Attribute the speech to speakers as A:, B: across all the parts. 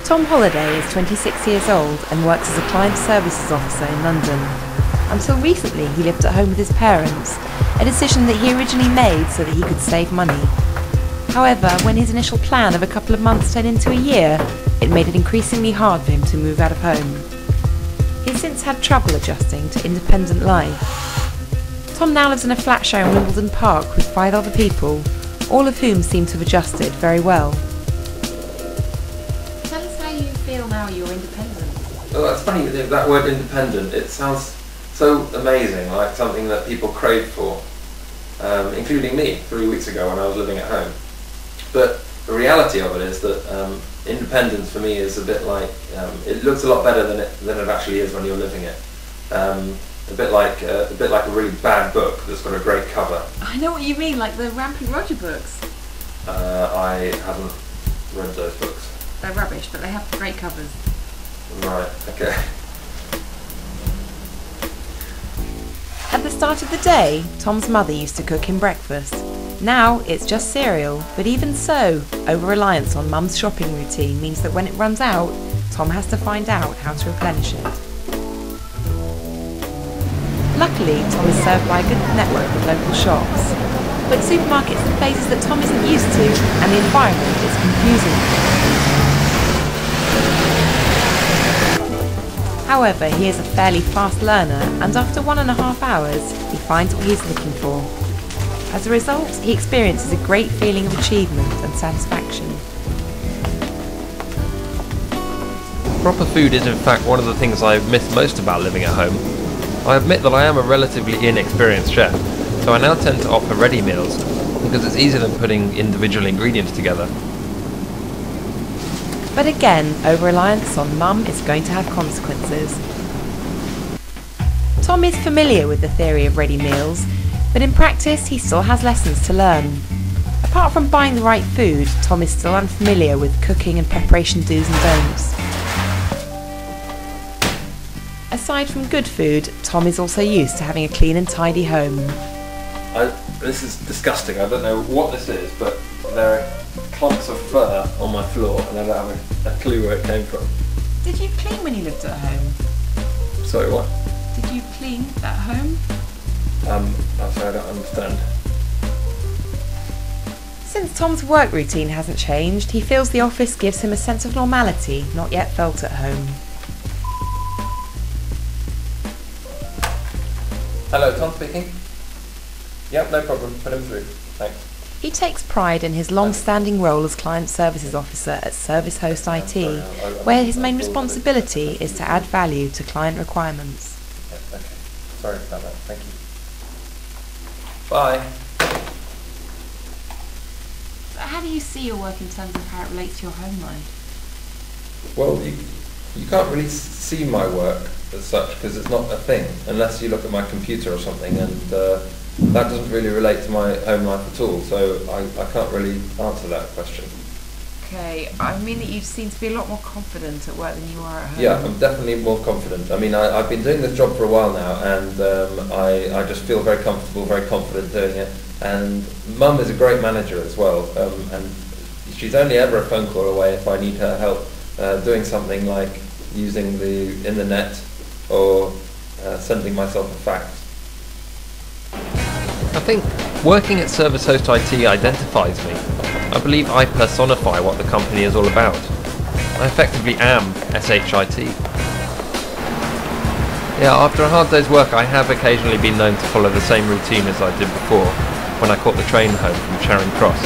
A: Tom Holliday is 26 years old and works as a client services officer in London. Until recently, he lived at home with his parents, a decision that he originally made so that he could save money. However, when his initial plan of a couple of months turned into a year, it made it increasingly hard for him to move out of home. He has since had trouble adjusting to independent life. Tom now lives in a flat share in Wimbledon Park with 5 other people, all of whom seem to have adjusted very well. Tell us how you feel now you're independent.
B: Well, that's funny, that word independent, it sounds so amazing, like something that people crave for, including me 3 weeks ago when I was living at home. But the reality of it is that independence for me is a bit like, it looks a lot better than it actually is when you're living it. A bit like a really bad book that's got a great cover.
A: I know what you mean, like the Rampant Roger books.
B: I haven't read those books.
A: They're rubbish, but they have great covers.
B: Right, okay.
A: At the start of the day, Tom's mother used to cook him breakfast. Now it's just cereal, but even so, over-reliance on Mum's shopping routine means that when it runs out, Tom has to find out how to replenish it. Luckily, Tom is served by a good network of local shops, but supermarkets are places that Tom isn't used to, and the environment is confusing. However, he is a fairly fast learner, and after 1.5 hours, he finds what he's looking for. As a result, he experiences a great feeling of achievement and satisfaction.
C: Proper food is in fact one of the things I miss most about living at home. I admit that I am a relatively inexperienced chef, so I now tend to opt for ready meals, because it's easier than putting individual ingredients together.
A: But again, over-reliance on Mum is going to have consequences. Tom is familiar with the theory of ready meals, but in practice he still has lessons to learn. Apart from buying the right food, Tom is still unfamiliar with cooking and preparation do's and don'ts. Aside from good food, Tom is also used to having a clean and tidy home.
B: This is disgusting, I don't know what this is, but there are clumps of fur on my floor and I don't have a clue where it came from.
A: Did you clean when you lived at home?
B: Sorry, what?
A: Did you clean at home?
B: I'm sorry, I don't understand.
A: Since Tom's work routine hasn't changed, he feels the office gives him a sense of normality not yet felt at home.
B: Hello, Tom speaking. Yep, no problem, put him through. Thanks.
A: He takes pride in his long-standing role as Client Services Officer at Service Host IT, where his main responsibility is to add value to client requirements.
B: Okay, sorry about that, thank you. Bye.
A: So how do you see your work in terms of how it relates to your home life?
B: Well, you can't really see my work as such because it's not a thing unless you look at my computer or something, and that doesn't really relate to my home life at all, so I can't really answer that question.
A: Okay, I mean that you seem to be a lot more confident at work than you are at home.
B: Yeah, I'm definitely more confident. I mean, I've been doing this job for a while now, and I just feel very comfortable, very confident doing it. And Mum is a great manager as well, and she's only ever a phone call away if I need her help doing something like using the internet or sending myself a fax.
C: I think working at Service Host IT identifies me. I believe I personify what the company is all about. I effectively am SHIT. Yeah, after a hard day's work I have occasionally been known to follow the same routine as I did before, when I caught the train home from Charing Cross.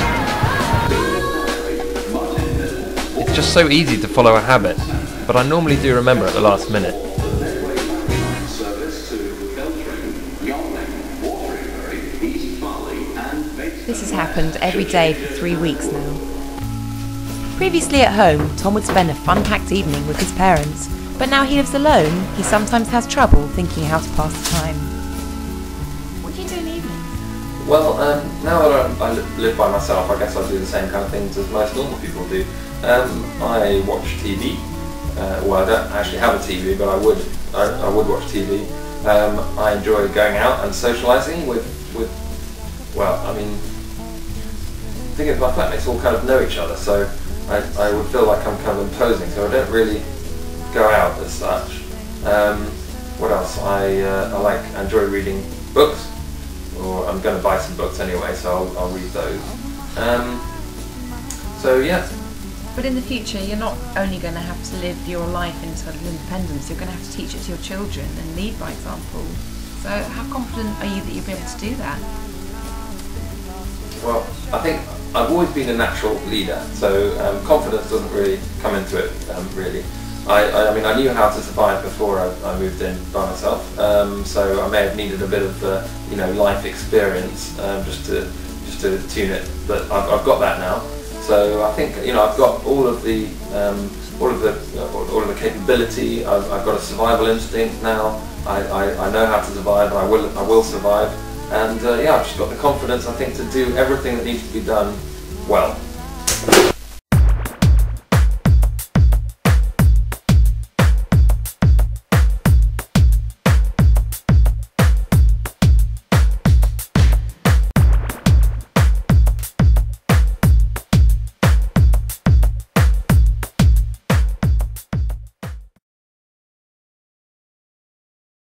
C: It's just so easy to follow a habit, but I normally do remember at the last minute.
A: This has happened every day for 3 weeks now. Previously at home, Tom would spend a fun-packed evening with his parents, but now he lives alone, he sometimes has trouble thinking how to pass the time. What do you do in the evenings?
B: Well, now that I live by myself, I guess I do the same kind of things as most normal people do. I watch TV. Well, I don't actually have a TV, but I would watch TV. I enjoy going out and socialising with, well, I mean, the thing is my flatmates all kind of know each other, so I would feel like I'm kind of imposing, so I don't really go out as such. What else? I enjoy reading books, or I'm going to buy some books anyway, so I'll read those. So yeah.
A: But in the future, you're not only going to have to live your life in total independence, you're going to have to teach it to your children and lead by example. So how confident are you that you'll be able to do that?
B: Well, I think I've always been a natural leader, so confidence doesn't really come into it, really. I mean, I knew how to survive before I moved in by myself, so I may have needed a bit of life experience just to tune it, but I've got that now. So I think I've got all of the capability. I've got a survival instinct now. I know how to survive, and I will survive. And I've just got the confidence, I think, to do everything that needs to be done well.